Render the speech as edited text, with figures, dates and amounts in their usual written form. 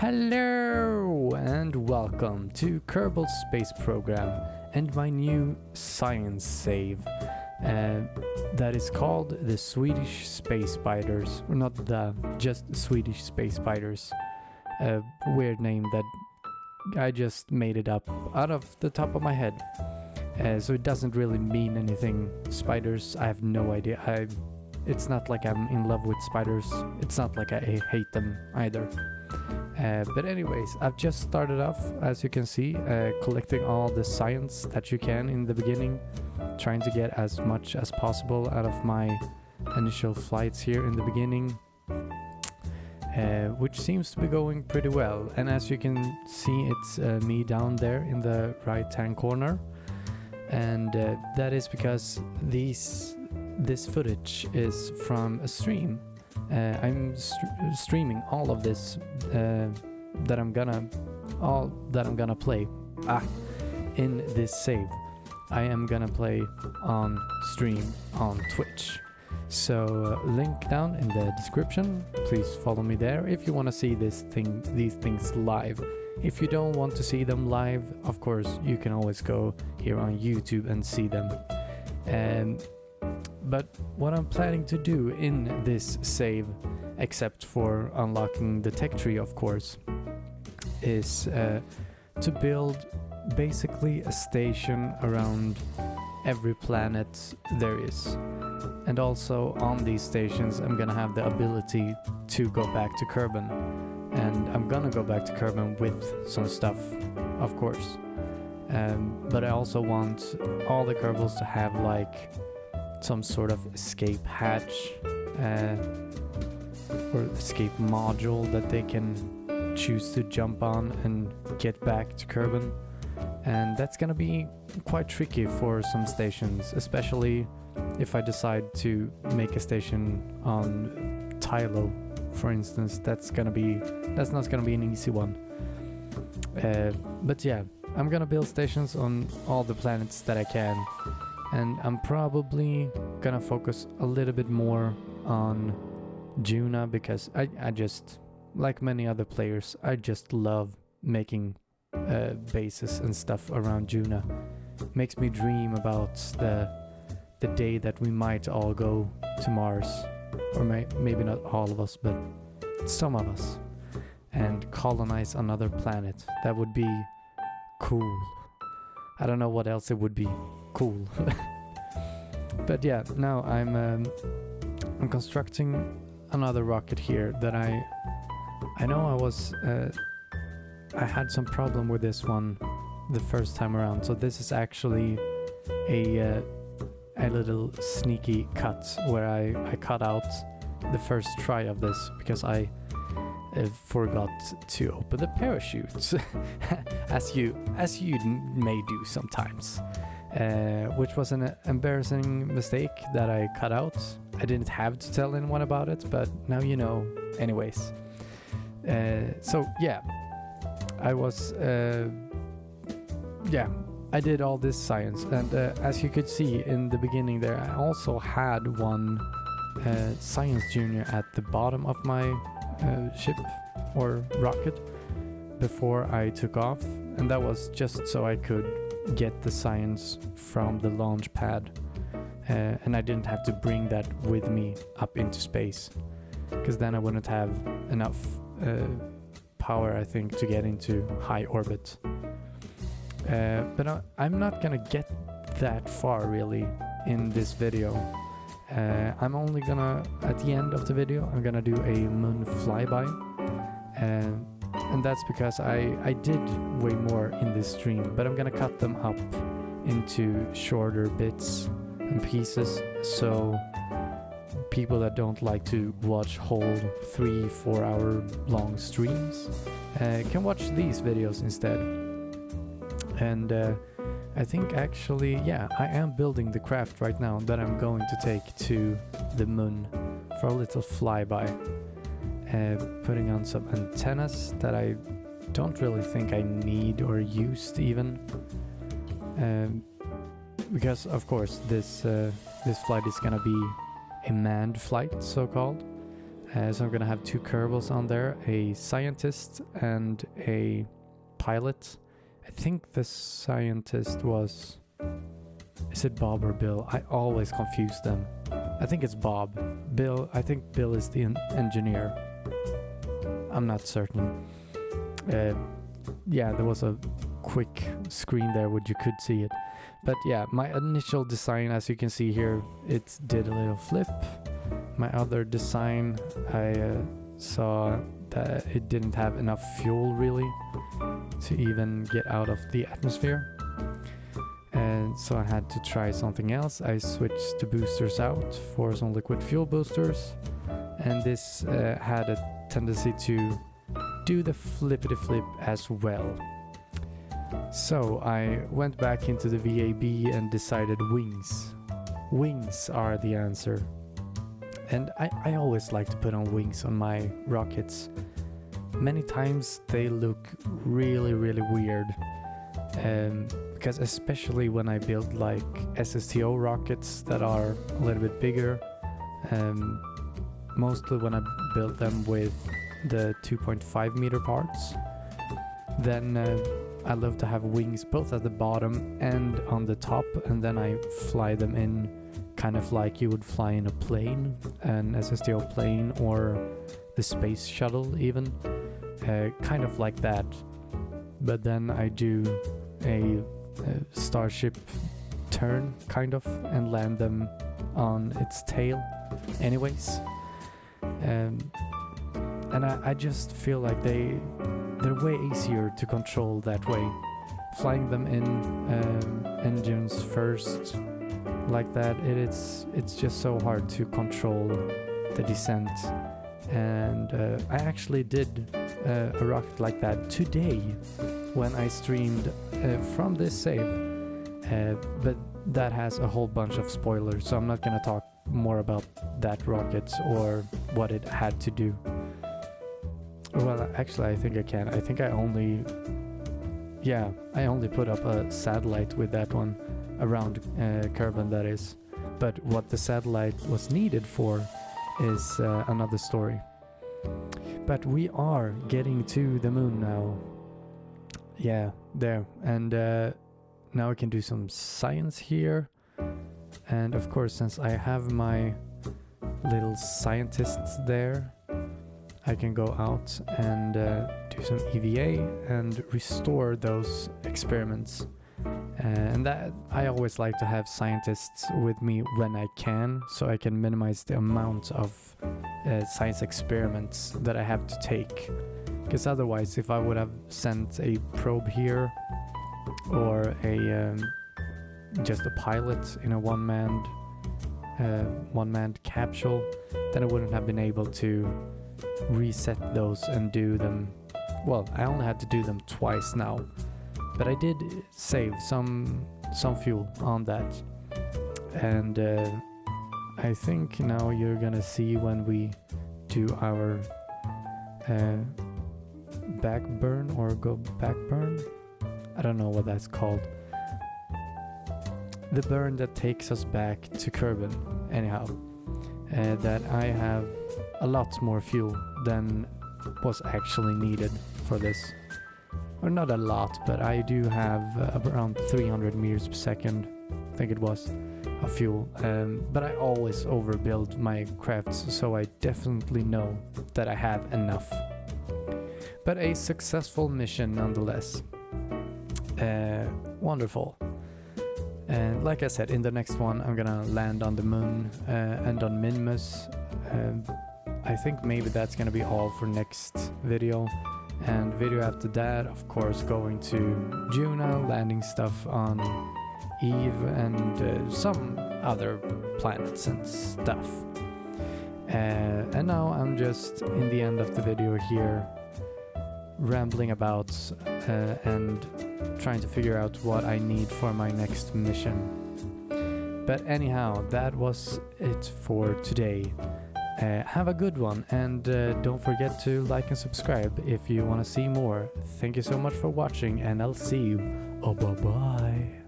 Hello and welcome to Kerbal Space Program and my new science save that is called the Swedish Space Spiders, or not just Swedish Space Spiders, a weird name that I just made it up out of the top of my head. So it doesn't really mean anything. Spiders, I have no idea. It's not like I'm in love with spiders. It's not like I hate them either. But anyways, I've just started off, as you can see, collecting all the science that you can in the beginning, trying to get as much as possible out of my initial flights here in the beginning, which seems to be going pretty well. And as you can see, it's me down there in the right-hand corner, and that is because this footage is from a stream. I'm streaming all of this that I'm gonna play in this save. I am gonna play on stream on Twitch. So link down in the description. Please follow me there if you want to see these things live. If you don't want to see them live, of course you can always go here on YouTube and see them. But what I'm planning to do in this save, except for unlocking the tech tree of course, is to build basically a station around every planet there is. And also on these stations I'm gonna have the ability to go back to Kerbin. And I'm gonna go back to Kerbin with some stuff, of course. But I also want all the Kerbals to have like some sort of escape hatch or escape module that they can choose to jump on and get back to Kerbin. And that's gonna be quite tricky for some stations, especially if I decide to make a station on Tylo, for instance. That's not gonna be an easy one. But yeah, I'm gonna build stations on all the planets that I can. And I'm probably gonna focus a little bit more on Juna because I just, like many other players, I just love making bases and stuff around Juna. Makes me dream about the day that we might all go to Mars, or maybe not all of us, but some of us, and colonize another planet. That would be cool. I don't know what else it would be cool. But yeah, now I'm constructing another rocket here that I know I had some problem with this one the first time around. So this is actually a little sneaky cut where I cut out the first try of this because I forgot to open the parachutes, as you may do sometimes, which was an embarrassing mistake that I cut out. I didn't have to tell anyone about it, but now you know anyways. So yeah, I did all this science, and as you could see in the beginning there, I also had one science junior at the bottom of my ship or rocket before I took off, and that was just so I could get the science from the launch pad, and I didn't have to bring that with me up into space, because then I wouldn't have enough power, I think, to get into high orbit. But I'm not gonna get that far really in this video. I'm only gonna, at the end of the video, I'm gonna do a moon flyby, and that's because I did way more in this stream, but I'm gonna cut them up into shorter bits and pieces, so people that don't like to watch whole 3-4 hour long streams can watch these videos instead. And I think actually, yeah, I am building the craft right now that I'm going to take to the moon for a little flyby. Putting on some antennas that I don't really think I need or used even. Because of course this flight is gonna be a manned flight, so-called. So I'm gonna have 2 Kerbals on there, a scientist and a pilot. I think the scientist was... Is it Bob or Bill? I always confuse them. I think it's Bob. Bill, I think Bill is the engineer. I'm not certain. Yeah, there was a quick screen there where you could see it. But yeah, my initial design, as you can see here, it did a little flip. My other design, I saw that it didn't have enough fuel really to even get out of the atmosphere. And so I had to try something else. I switched the boosters out for some liquid fuel boosters. And this had a tendency to do the flippity flip as well. So I went back into the VAB and decided wings. Wings are the answer. And I always like to put on wings on my rockets. Many times they look really weird. Because especially when I build like SSTO rockets that are a little bit bigger. Mostly when I build them with the 2.5 meter parts. Then I love to have wings both at the bottom and on the top, and then I fly them in kind of like you would fly in a plane, an SSTO plane or the space shuttle even, kind of like that. But then I do a starship turn kind of and land them on its tail anyways. And I just feel like they're way easier to control that way. Flying them in engines first like that, it's just so hard to control the descent. And I actually did a rocket like that today when I streamed from this save, but that has a whole bunch of spoilers, so I'm not gonna talk more about that rocket or what it had to do. Well, actually I think I can. I think I only put up a satellite with that one around Kerbin, that is. But what the satellite was needed for is another story. But we are getting to the moon now. Yeah, there. And now I can do some science here. And of course, since I have my little scientists there, I can go out and do some EVA and restore those experiments. And that I always like to have scientists with me when I can, so I can minimize the amount of science experiments that I have to take. Because otherwise, if I would have sent a probe here or a just a pilot in a one-manned capsule, then I wouldn't have been able to reset those and do them. Well, I only had to do them twice now, but I did save some fuel on that. And I think now you're gonna see when we do our back burn or go back burn. I don't know what that's called. The burn that takes us back to Kerbin, anyhow. That I have a lot more fuel than was actually needed for this. Or not a lot, but I do have around 300 meters per second, I think it was, of fuel. But I always overbuild my crafts, so I definitely know that I have enough. But a successful mission nonetheless. Wonderful. And like I said, in the next one I'm gonna land on the moon and on Minmus. I think maybe that's gonna be all for next video. And video after that, of course, going to Juno, landing stuff on Eve and some other planets and stuff. And now I'm just in the end of the video here, rambling about and trying to figure out what I need for my next mission. But anyhow, that was it for today. Have a good one, and don't forget to like and subscribe if you want to see more. Thank you so much for watching, and I'll see you. Oh, bye-bye.